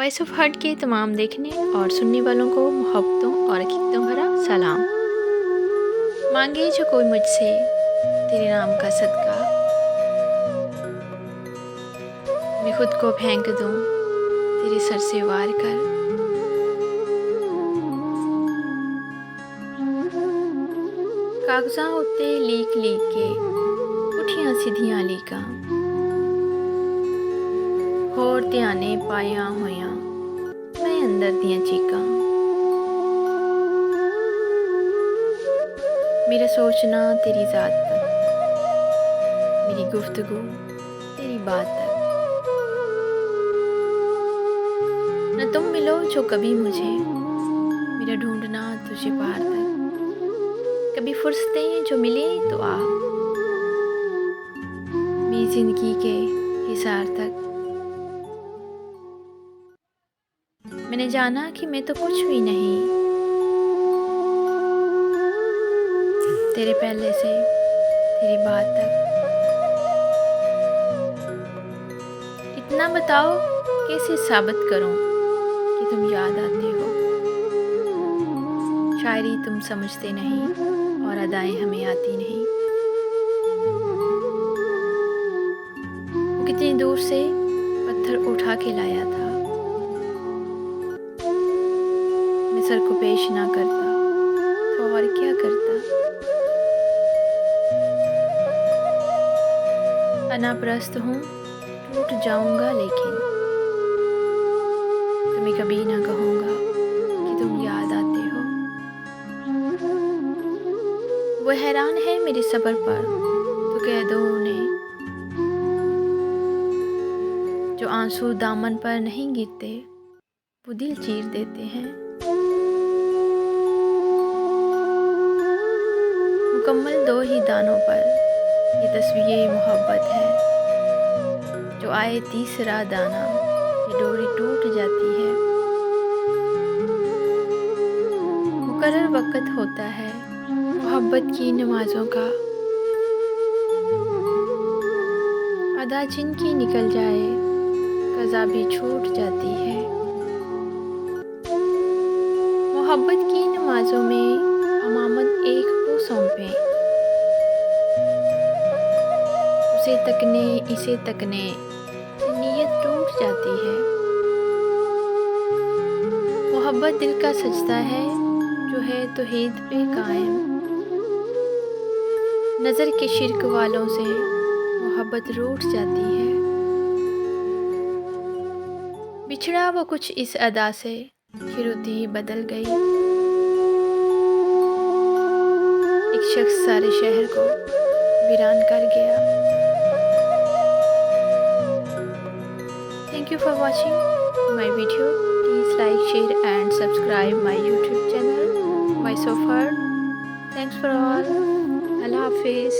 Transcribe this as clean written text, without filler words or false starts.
Voice of heart के तमाम देखने और सुनने वालों को मोहब्बतों और हकीकतों भरा सलाम। मांगे जो कोई मुझसे तेरे नाम का सदका, मैं खुद को फेंक दूं तेरे सर से वार कर। कागज़ां उत्ते लीक लीक के पुठियां सीधियां लीकां, होर ध्याने पाया होया मैं अंदर दियां चीकां। मेरा सोचना तेरी ज़ात तक, मेरी गुफ्तगू तेरी बात तक। न तुम मिलो जो कभी मुझे, मेरा ढूंढना तुझे पार तक। कभी फुर्सतें जो मिले तो आ, मेरी ज़िंदगी के हिसार तक। मैंने जाना कि मैं तो कुछ भी नहीं तेरे पहले से तेरी बात तक। इतना बताओ कैसे साबित करूं कि तुम याद आते हो। शायरी तुम समझते नहीं और अदाएं हमें आती नहीं। वो कितनी दूर से पत्थर उठा के लाया था, मैं सर को पेश ना करता तो और क्या करता। अनाप्रस्त हूँ, टूट जाऊंगा, लेकिन तुम्हें कभी ना कहूँगा कि तुम याद आते हो। वो हैरान है मेरे सब्र पर, तो कह दो उन्हें, जो आंसू दामन पर नहीं गिरते वो दिल चीर देते हैं। मुकम्मल दो ही दानों पर ये तस्वीर मोहब्बत है, जो आए तीसरा दाना ये डोरी टूट जाती है। मुकर्रर वक़्त होता है मोहब्बत की नमाज़ों का, अदा जिनकी निकल जाए कज़ा भी छूट जाती है। मोहब्बत की नमाज़ों में अमामत एक को सौंपें, उसे तकने इसे तकने से नीयत टूट जाती है। मोहब्बत दिल का सजदा है जो है तौहीद पे कायम, नज़र के शिर्क वालों से मोहब्बत रूठ जाती है। बिछड़ा वो कुछ इस अदा से कि रुती ही बदल गई। एक शख्स सारे शहर को वीरान कर गया। Thank you for watching my video. Please like, share and subscribe my YouTube channel Voice of Heart. Thanks for all. Allah Hafiz.